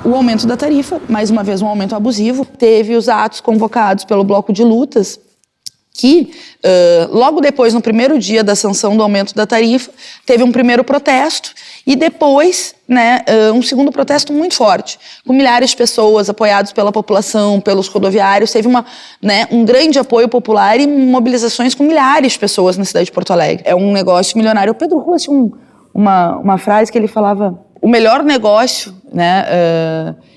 O aumento da tarifa, mais uma vez um aumento abusivo, teve os atos convocados pelo Bloco de Lutas, que logo depois, no primeiro dia da sanção do aumento da tarifa, teve um primeiro protesto e depois, um segundo protesto muito forte, com milhares de pessoas apoiados pela população, pelos rodoviários, teve um grande apoio popular e mobilizações com milhares de pessoas na cidade de Porto Alegre. É um negócio milionário. O Pedro Rua tinha uma frase que ele falava: o melhor negócio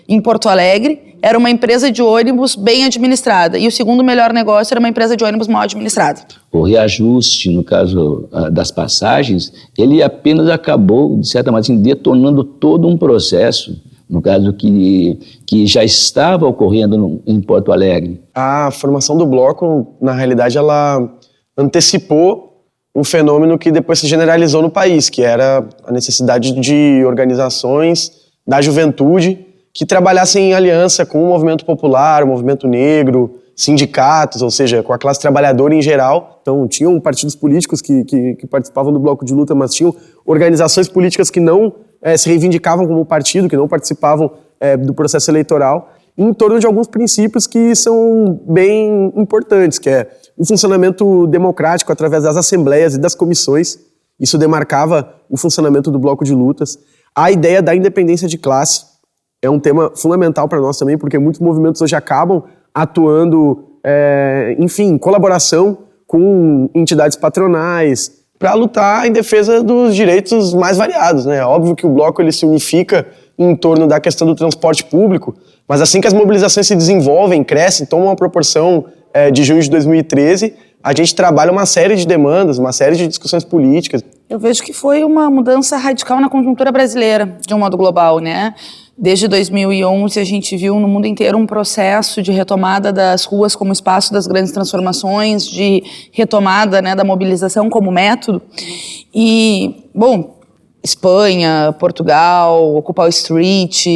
em Porto Alegre era uma empresa de ônibus bem administrada, e o segundo melhor negócio era uma empresa de ônibus mal administrada. O reajuste, no caso das passagens, ele apenas acabou, de certa maneira, detonando todo um processo, no caso que já estava ocorrendo em Porto Alegre. A formação do bloco, na realidade, ela antecipou um fenômeno que depois se generalizou no país, que era a necessidade de organizações da juventude que trabalhassem em aliança com o movimento popular, o movimento negro, sindicatos, ou seja, com a classe trabalhadora em geral. Então, tinham partidos políticos que participavam do bloco de luta, mas tinham organizações políticas que não se reivindicavam como partido, que não participavam do processo eleitoral, em torno de alguns princípios que são bem importantes, que é o funcionamento democrático através das assembleias e das comissões. Isso demarcava o funcionamento do bloco de lutas. A ideia da independência de classe é um tema fundamental para nós também, porque muitos movimentos hoje acabam atuando, em colaboração com entidades patronais, para lutar em defesa dos direitos mais variados, né? É óbvio que o bloco ele se unifica em torno da questão do transporte público, mas assim que as mobilizações se desenvolvem, crescem, tomam uma proporção de junho de 2013, a gente trabalha uma série de demandas, uma série de discussões políticas. Eu vejo que foi uma mudança radical na conjuntura brasileira, de um modo global, né? Desde 2011, a gente viu no mundo inteiro um processo de retomada das ruas como espaço das grandes transformações, de retomada, da mobilização como método. E, Espanha, Portugal, Occupy Street,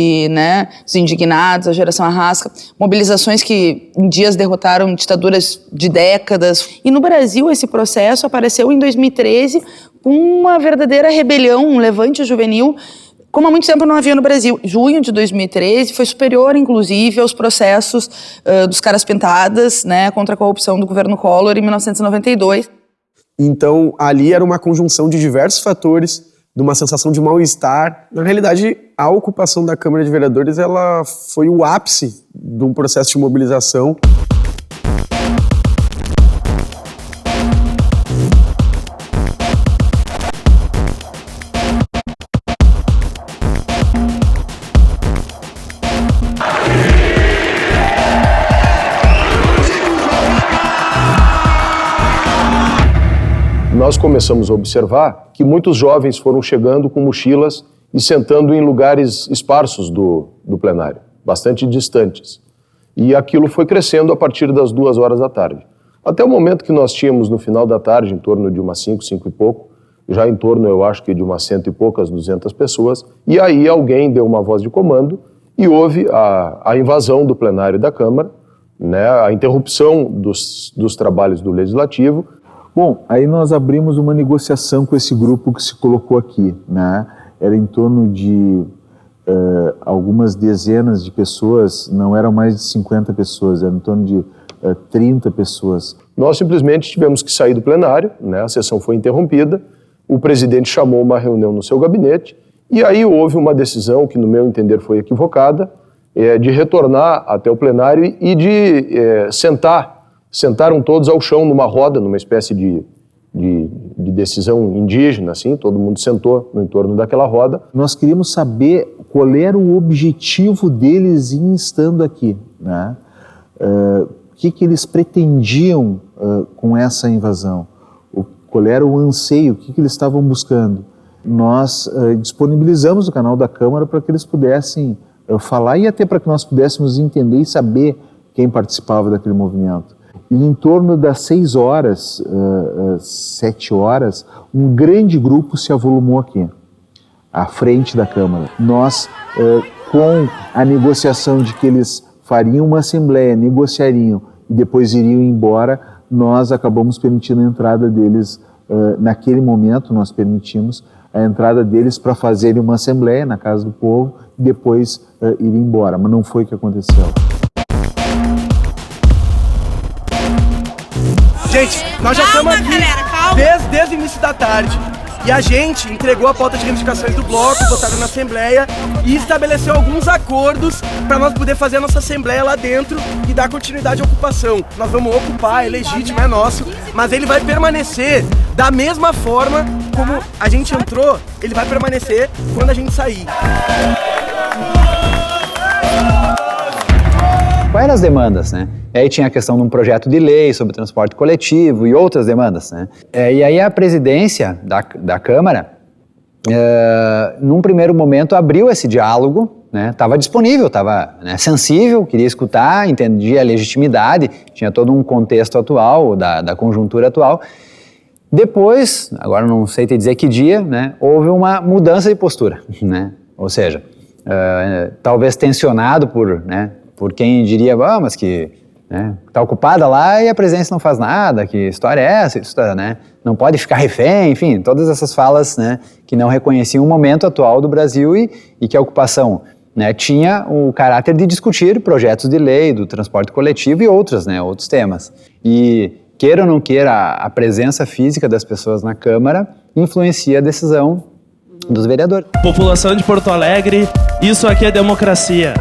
os indignados, a geração Arrasca, mobilizações que em dias derrotaram ditaduras de décadas. E no Brasil esse processo apareceu em 2013 com uma verdadeira rebelião, um levante juvenil, como há muito tempo não havia no Brasil. Junho de 2013 foi superior, inclusive, aos processos dos caras pintadas, contra a corrupção do governo Collor em 1992. Então, ali era uma conjunção de diversos fatores, de uma sensação de mal-estar. Na realidade, a ocupação da Câmara de Vereadores ela foi o ápice de um processo de mobilização. Nós começamos a observar que muitos jovens foram chegando com mochilas e sentando em lugares esparsos do plenário, bastante distantes. E aquilo foi crescendo a partir das 2h da tarde. Até o momento que nós tínhamos no final da tarde, em torno de umas 5 e pouco, já em torno, eu acho que de umas 100 e poucas, 200 pessoas, e aí alguém deu uma voz de comando e houve a invasão do plenário da Câmara, a interrupção dos trabalhos do Legislativo. Bom, aí nós abrimos uma negociação com esse grupo que se colocou aqui, Era em torno de algumas dezenas de pessoas, não eram mais de 50 pessoas, era em torno de 30 pessoas. Nós simplesmente tivemos que sair do plenário, a sessão foi interrompida, o presidente chamou uma reunião no seu gabinete e aí houve uma decisão que, no meu entender, foi equivocada, de retornar até o plenário e de sentaram todos ao chão numa roda, numa espécie de decisão indígena, assim, todo mundo sentou no entorno daquela roda. Nós queríamos saber qual era o objetivo deles em estando aqui, o que eles pretendiam com essa invasão, qual era o anseio, o que eles estavam buscando. Nós disponibilizamos o canal da Câmara para que eles pudessem falar e até para que nós pudéssemos entender e saber quem participava daquele movimento. E em torno das 6 horas, 7 horas, um grande grupo se avolumou aqui, à frente da Câmara. Nós, com a negociação de que eles fariam uma assembleia, negociariam e depois iriam embora, nós acabamos permitindo a entrada deles naquele momento nós permitimos a entrada deles para fazerem uma assembleia na Casa do Povo e depois ir embora, mas não foi o que aconteceu. Gente, nós já estamos aqui desde o início da tarde. E a gente entregou a pauta de reivindicações do bloco, votaram na Assembleia e estabeleceu alguns acordos para nós poder fazer a nossa Assembleia lá dentro e dar continuidade à ocupação. Nós vamos ocupar, é legítimo, é nosso, mas ele vai permanecer da mesma forma como a gente entrou, ele vai permanecer quando a gente sair. Quais eram as demandas, né? E aí tinha a questão de um projeto de lei sobre transporte coletivo e outras demandas, né? E aí a presidência da Câmara, num primeiro momento, abriu esse diálogo, né? Estava disponível, estava, né, sensível, queria escutar, entendia a legitimidade, tinha todo um contexto atual, da conjuntura atual. Depois, agora não sei te dizer que dia, né, houve uma mudança de postura, né? Ou seja, talvez tensionado por quem diria, mas que está ocupada lá e a presidência não faz nada, que história é essa, né? Não pode ficar refém, enfim, todas essas falas, né, que não reconheciam o momento atual do Brasil e que a ocupação, né, tinha o caráter de discutir projetos de lei do transporte coletivo e outros temas. E queira ou não queira, a presença física das pessoas na Câmara influencia a decisão dos vereadores. População de Porto Alegre, isso aqui é democracia.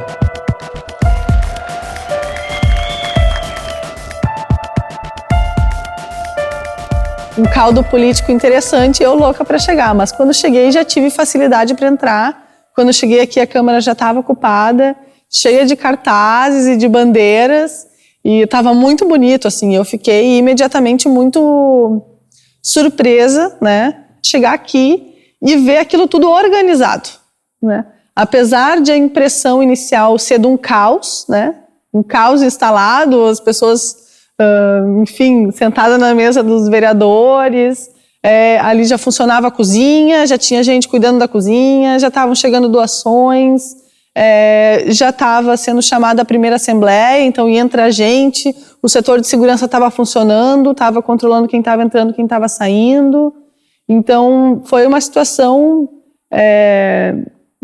Um caldo político interessante, eu louca para chegar, mas quando cheguei já tive facilidade para entrar. Quando cheguei aqui a Câmara já estava ocupada, cheia de cartazes e de bandeiras, e estava muito bonito, assim, eu fiquei imediatamente muito surpresa, né, chegar aqui e ver aquilo tudo organizado, né, apesar de a impressão inicial ser de um caos, né, um caos instalado, as pessoas enfim, sentada na mesa dos vereadores, ali já funcionava a cozinha, já tinha gente cuidando da cozinha, já estavam chegando doações, já estava sendo chamada a primeira assembleia, então ia entrar gente, o setor de segurança estava funcionando, estava controlando quem estava entrando, quem estava saindo, então foi uma situação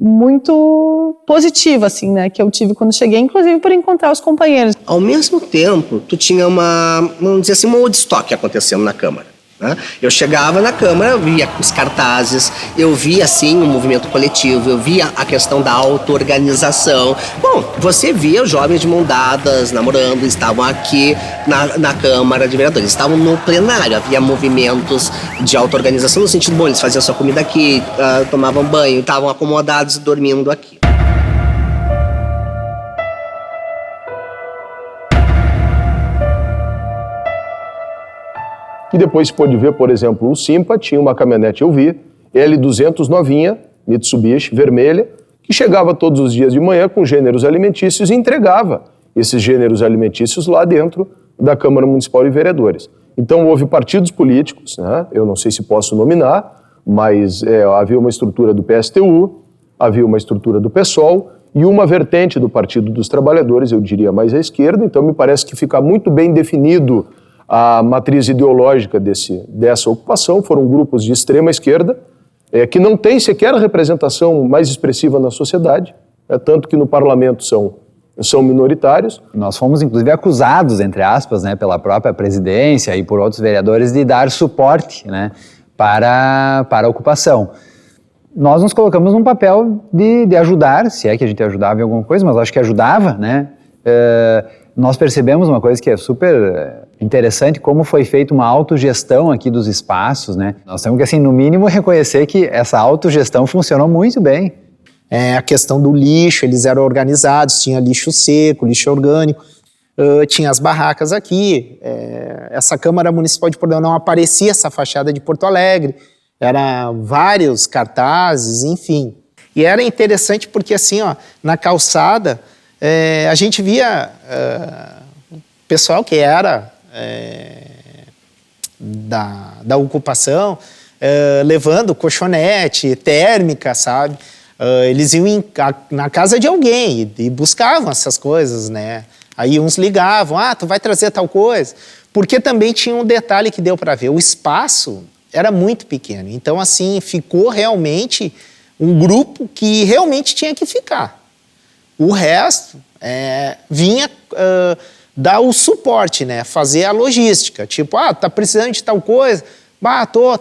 muito positiva, assim, né, que eu tive quando cheguei, inclusive por encontrar os companheiros. Ao mesmo tempo, tu tinha vamos dizer assim, uma Woodstock acontecendo na Câmara, né? Eu chegava na Câmara, eu via os cartazes, eu via, assim, o movimento coletivo, eu via a questão da auto-organização. Bom, você via os jovens de mão dadas, namorando, estavam aqui na Câmara de Vereadores, estavam no plenário, havia movimentos de auto-organização no sentido, bom, eles faziam sua comida aqui, tomavam banho, estavam acomodados e dormindo aqui. E depois se pôde ver, por exemplo, o Simpa tinha uma caminhonete, eu vi, L200 novinha, Mitsubishi, vermelha, que chegava todos os dias de manhã com gêneros alimentícios e entregava esses gêneros alimentícios lá dentro da Câmara Municipal de Vereadores. Então houve partidos políticos, né? Eu não sei se posso nominar, mas havia uma estrutura do PSTU, havia uma estrutura do PSOL e uma vertente do Partido dos Trabalhadores, eu diria mais à esquerda, então me parece que fica muito bem definido a matriz ideológica dessa ocupação. Foram grupos de extrema esquerda, que não tem sequer a representação mais expressiva na sociedade, tanto que no parlamento são minoritários. Nós fomos, inclusive, acusados, entre aspas, né, pela própria presidência e por outros vereadores de dar suporte, né, para a ocupação. Nós nos colocamos num papel de ajudar, se é que a gente ajudava em alguma coisa, mas acho que ajudava, né? Nós percebemos uma coisa que é super interessante, como foi feita uma autogestão aqui dos espaços, né? Nós temos que, assim, no mínimo, reconhecer que essa autogestão funcionou muito bem. A questão do lixo, eles eram organizados, tinha lixo seco, lixo orgânico, tinha as barracas aqui, essa Câmara Municipal de Porto Alegre não aparecia essa fachada de Porto Alegre, eram vários cartazes, enfim. E era interessante porque, assim, ó, na calçada, a gente via pessoal que era da ocupação levando colchonete, térmica, sabe? Eles iam na casa de alguém e buscavam essas coisas, né? Aí uns ligavam, tu vai trazer tal coisa. Porque também tinha um detalhe que deu para ver, o espaço Era muito pequeno. Então, assim, ficou realmente um grupo que realmente tinha que ficar. O resto vinha dar o suporte, né? Fazer a logística. Tipo, tá precisando de tal coisa?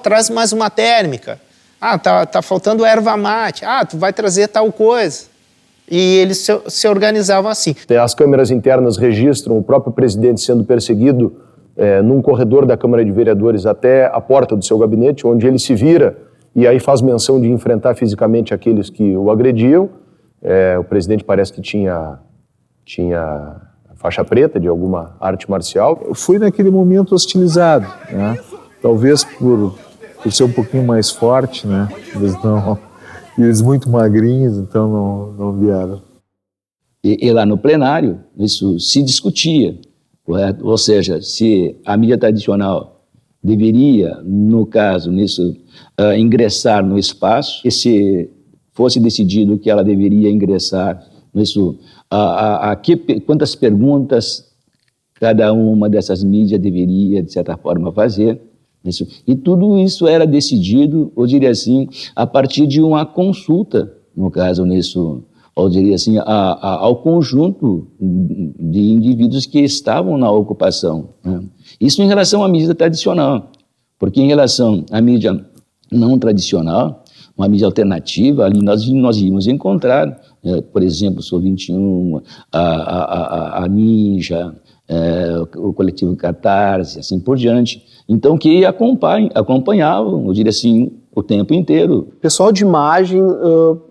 Traz mais uma térmica. Tá faltando erva mate. Tu vai trazer tal coisa. E eles se organizavam assim. As câmeras internas registram o próprio presidente sendo perseguido num corredor da Câmara de Vereadores até a porta do seu gabinete, onde ele se vira e aí faz menção de enfrentar fisicamente aqueles que o agrediam. O presidente parece que tinha faixa preta de alguma arte marcial. Eu fui naquele momento hostilizado, né? Talvez por ser um pouquinho mais forte, né? Eles muito magrinhos, então não vieram. E lá no plenário, isso se discutia, correto? Ou seja, se a mídia tradicional deveria, no caso, nisso, ingressar no espaço, e se fosse decidido que ela deveria ingressar nisso, quantas perguntas cada uma dessas mídias deveria, de certa forma, fazer. Isso. E tudo isso era decidido, eu diria assim, a partir de uma consulta, no caso, nisso, eu diria assim, ao conjunto de indivíduos que estavam na ocupação, né? Isso em relação à mídia tradicional, porque em relação à mídia não tradicional, uma mídia alternativa, ali nós íamos encontrar, por exemplo, o Sul 21, a Ninja, o coletivo Catarse, assim por diante. Então, que acompanhavam, eu diria assim, o tempo inteiro. Pessoal de imagem,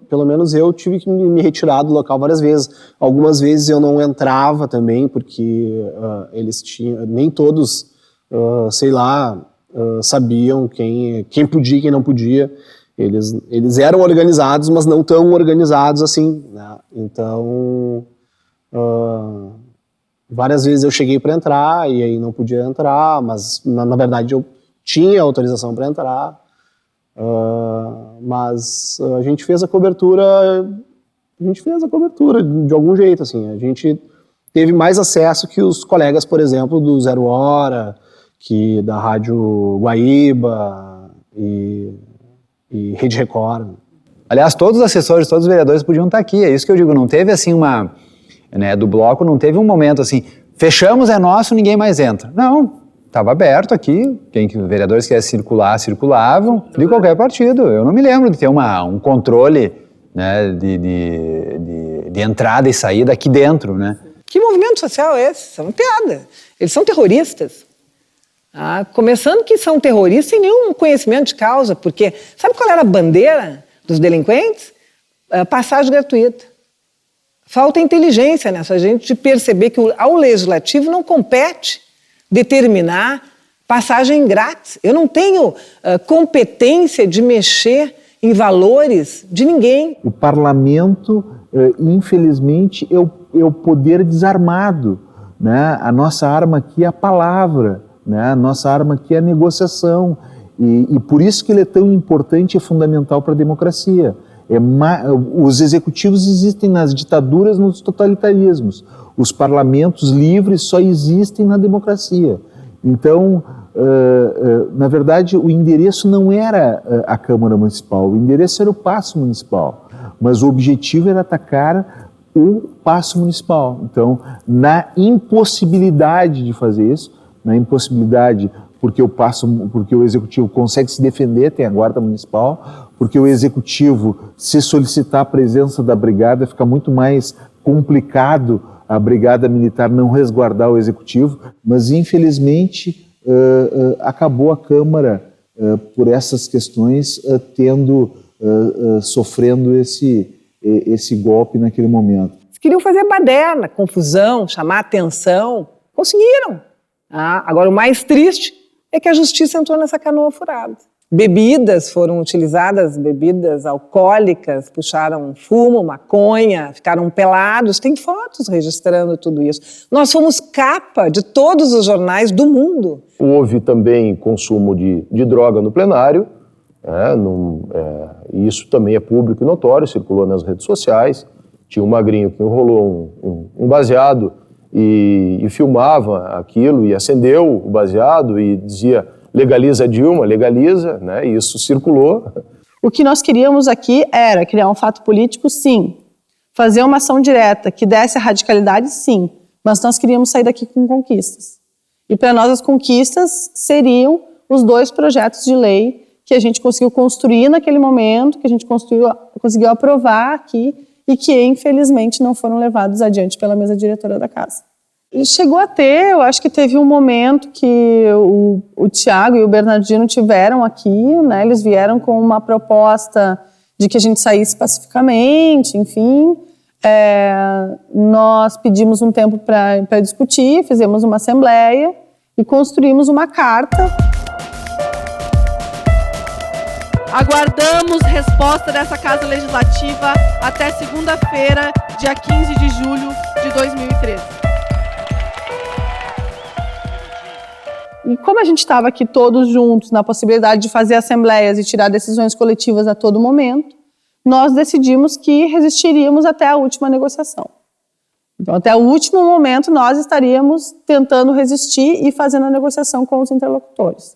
pelo menos eu tive que me retirar do local várias vezes. Algumas vezes eu não entrava também, porque eles tinham, nem todos, sabiam quem podia e quem não podia. Eles eram organizados, mas não tão organizados assim, né? Então, várias vezes eu cheguei para entrar e aí não podia entrar, mas na verdade eu tinha autorização para entrar. Mas a gente fez a cobertura de algum jeito, assim. A gente teve mais acesso que os colegas, por exemplo, do Zero Hora, da Rádio Guaíba e Rede Record. Aliás, todos os assessores, todos os vereadores podiam estar aqui, é isso que eu digo, não teve assim do bloco, não teve um momento assim, fechamos, é nosso, ninguém mais entra. Não, estava aberto aqui, vereadores que quisessem circular, circulavam, de qualquer partido. Eu não me lembro de ter um controle, né, de entrada e saída aqui dentro, né? Que movimento social é esse? Isso é uma piada. Eles são terroristas. Começando que são terroristas sem nenhum conhecimento de causa, porque sabe qual era a bandeira dos delinquentes? Passagem gratuita. Falta inteligência nessa gente de perceber que ao legislativo não compete determinar passagem grátis. Eu não tenho competência de mexer em valores de ninguém. O parlamento, infelizmente, é o poder desarmado, né? A nossa arma aqui é a palavra, né? A nossa arma aqui é a negociação. E por isso que ele é tão importante e fundamental para a democracia. Os executivos existem nas ditaduras, nos totalitarismos. Os parlamentos livres só existem na democracia. Então, na verdade, o endereço não era a Câmara Municipal, o endereço era o Paço Municipal. Mas o objetivo era atacar o Paço Municipal. Então, na impossibilidade de fazer isso, porque o Executivo consegue se defender, tem a Guarda Municipal, porque o Executivo, se solicitar a presença da Brigada, fica muito mais complicado a Brigada Militar não resguardar o Executivo, mas infelizmente acabou a Câmara por essas questões sofrendo esse golpe naquele momento. Eles queriam fazer baderna, confusão, chamar atenção, conseguiram. Agora o mais triste é que a justiça entrou nessa canoa furada. Bebidas foram utilizadas, bebidas alcoólicas, puxaram fumo, maconha, ficaram pelados. Tem fotos registrando tudo isso. Nós fomos capa de todos os jornais do mundo. Houve também consumo de droga no plenário, e isso também é público e notório, circulou nas redes sociais. Tinha um magrinho que enrolou um baseado e filmava aquilo e acendeu o baseado e dizia: legaliza Dilma, legaliza, né? E isso circulou. O que nós queríamos aqui era criar um fato político, sim. Fazer uma ação direta que desse a radicalidade, sim. Mas nós queríamos sair daqui com conquistas. E para nós as conquistas seriam os 2 projetos de lei que a gente conseguiu construir naquele momento, que a gente conseguiu aprovar aqui e que, infelizmente, não foram levados adiante pela mesa diretora da casa. E chegou a ter, eu acho que teve um momento que o Tiago e o Bernardino tiveram aqui, né? Eles vieram com uma proposta de que a gente saísse pacificamente, enfim. Nós pedimos um tempo para discutir, fizemos uma assembleia e construímos uma carta. Aguardamos resposta dessa Casa Legislativa até segunda-feira, dia 15 de julho de 2013. E como a gente estava aqui todos juntos na possibilidade de fazer assembleias e tirar decisões coletivas a todo momento, nós decidimos que resistiríamos até a última negociação. Então, até o último momento, nós estaríamos tentando resistir e fazendo a negociação com os interlocutores.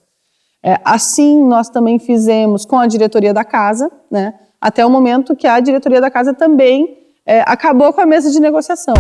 Assim, nós também fizemos com a diretoria da casa, né, até o momento que a diretoria da casa também acabou com a mesa de negociação.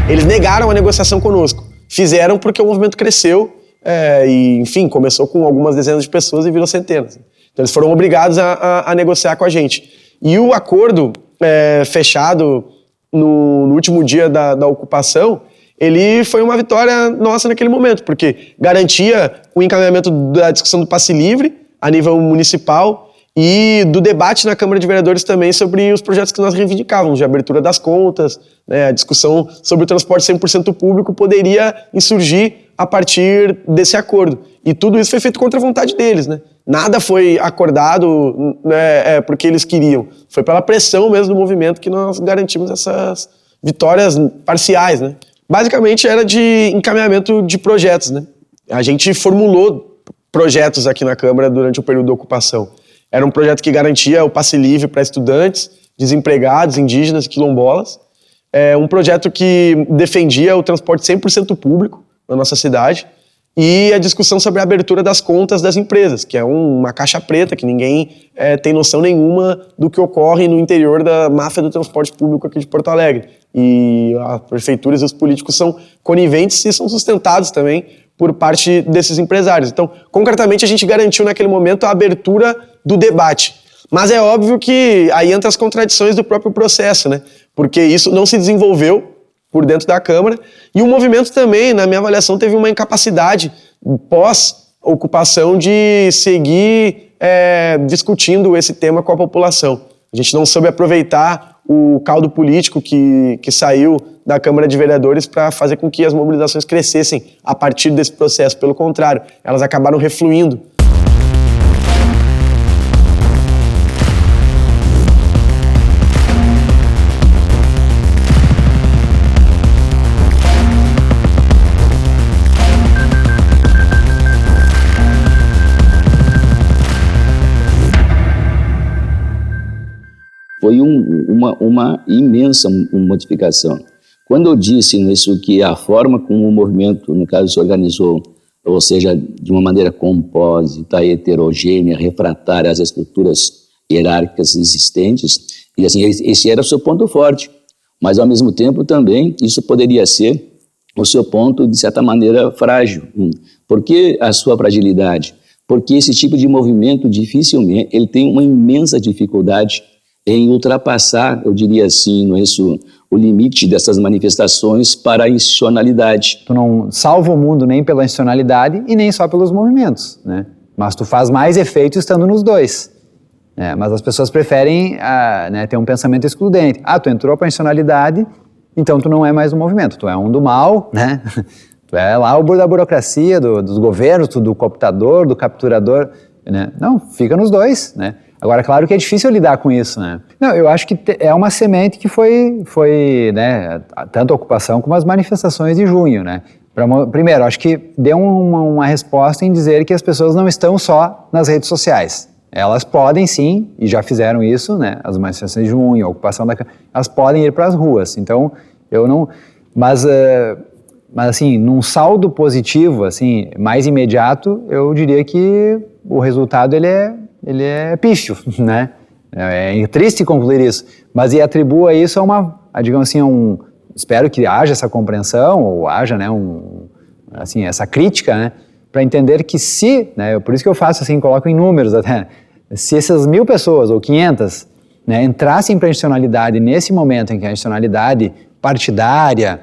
Eles negaram a negociação conosco. Fizeram porque o movimento cresceu e, enfim, começou com algumas dezenas de pessoas e virou centenas. Então eles foram obrigados a negociar com a gente. E o acordo fechado no último dia da ocupação, ele foi uma vitória nossa naquele momento, porque garantia o encaminhamento da discussão do passe livre a nível municipal e do debate na Câmara de Vereadores também sobre os projetos que nós reivindicávamos, de abertura das contas, né, a discussão sobre o transporte 100% público poderia insurgir a partir desse acordo. E tudo isso foi feito contra a vontade deles, né? Nada foi acordado, né, porque eles queriam. Foi pela pressão mesmo do movimento que nós garantimos essas vitórias parciais, né? Basicamente era de encaminhamento de projetos, né? A gente formulou projetos aqui na Câmara durante o período da ocupação. Era um projeto que garantia o passe livre para estudantes, desempregados, indígenas e quilombolas. Um projeto que defendia o transporte 100% público na nossa cidade e a discussão sobre a abertura das contas das empresas, que é uma caixa preta, que ninguém tem noção nenhuma do que ocorre no interior da máfia do transporte público aqui de Porto Alegre. E as prefeituras e os políticos são coniventes e são sustentados também por parte desses empresários. Então, concretamente, a gente garantiu naquele momento a abertura do debate. Mas é óbvio que aí entra as contradições do próprio processo, né? Porque isso não se desenvolveu por dentro da Câmara e o movimento também, na minha avaliação, teve uma incapacidade pós-ocupação de seguir discutindo esse tema com a população. A gente não soube aproveitar o caldo político que saiu da Câmara de Vereadores para fazer com que as mobilizações crescessem a partir desse processo. Pelo contrário, elas acabaram refluindo. Foi uma imensa modificação. Quando eu disse nisso que a forma como o movimento, no caso, se organizou, ou seja, de uma maneira compósita, heterogênea, refratária às estruturas hierárquicas existentes, e assim, esse era o seu ponto forte. Mas, ao mesmo tempo, também, isso poderia ser o seu ponto, de certa maneira, frágil. Por que a sua fragilidade? Porque esse tipo de movimento, dificilmente, ele tem uma imensa dificuldade em ultrapassar, eu diria assim, não é isso, o limite dessas manifestações para a institucionalidade. Tu não salva o mundo nem pela institucionalidade e nem só pelos movimentos, né? Mas tu faz mais efeito estando nos dois. né? Mas as pessoas preferem né, ter um pensamento excludente. Tu entrou para a institucionalidade, então tu não é mais um movimento, tu é um do mal, né? Tu é lá o da burocracia, dos governos, do cooptador, do capturador, né? Não, fica nos dois, né? Agora, claro que é difícil lidar com isso, né? Não, eu acho que é uma semente que foi né, tanto a ocupação como as manifestações de junho, né? Primeiro, acho que deu uma resposta em dizer que as pessoas não estão só nas redes sociais. Elas podem sim, e já fizeram isso, né? As manifestações de junho, a ocupação elas podem ir para as ruas. Então, eu não... Mas assim, num saldo positivo, assim, mais imediato, eu diria que o resultado ele é pífio, né? É triste concluir isso, mas atribua isso digamos assim, espero que haja essa compreensão, ou haja, né, assim, essa crítica, né, para entender que né, por isso que eu faço assim, coloco em números até, se essas 1.000 pessoas, ou 500, né, entrassem para a institucionalidade nesse momento em que a institucionalidade partidária,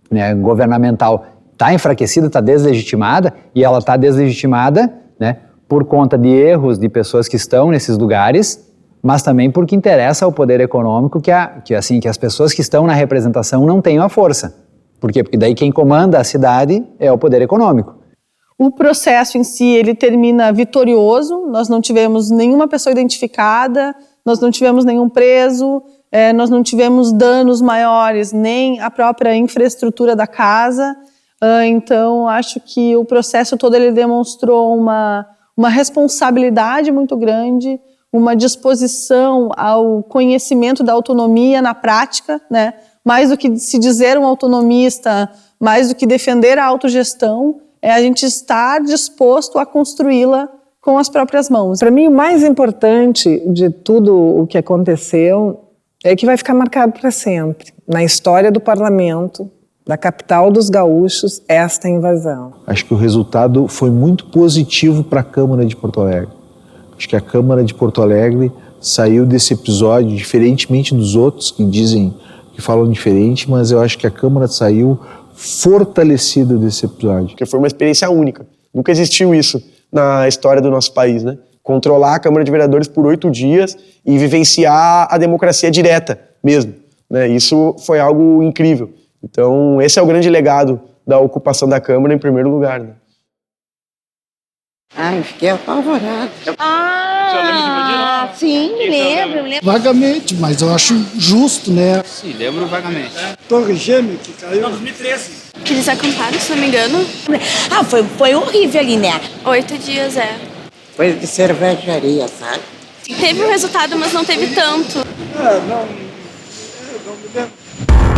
né, governamental está enfraquecida, está deslegitimada, e ela está deslegitimada, né, por conta de erros de pessoas que estão nesses lugares, mas também porque interessa ao poder econômico que as pessoas que estão na representação não tenham a força. Por quê? Porque daí quem comanda a cidade é o poder econômico. O processo em si, ele termina vitorioso, nós não tivemos nenhuma pessoa identificada, nós não tivemos nenhum preso, nós não tivemos danos maiores, nem a própria infraestrutura da casa. Então, acho que o processo todo ele demonstrou uma responsabilidade muito grande, uma disposição ao conhecimento da autonomia na prática, né? Mais do que se dizer um autonomista, mais do que defender a autogestão, é a gente estar disposto a construí-la com as próprias mãos. Para mim, o mais importante de tudo o que aconteceu é que vai ficar marcado para sempre na história do parlamento, da capital dos gaúchos, esta invasão. Acho que o resultado foi muito positivo para a Câmara de Porto Alegre. Acho que a Câmara de Porto Alegre saiu desse episódio, diferentemente dos outros que falam diferente, mas eu acho que a Câmara saiu fortalecida desse episódio. Porque foi uma experiência única. Nunca existiu isso na história do nosso país, né? Controlar a Câmara de Vereadores por 8 dias e vivenciar a democracia direta mesmo, né? Isso foi algo incrível. Então, esse é o grande legado da ocupação da Câmara em primeiro lugar, né? Ai, fiquei apavorada. Sim, me lembro. Vagamente, mas eu acho justo, né? Sim, lembro vagamente. Torre Gêmea que caiu. Não, 2013. Que eles acamparam, se não me engano. Foi horrível ali, né? 8 dias, Foi de cervejaria, sabe? Teve um resultado, mas não teve tanto. Não me lembro.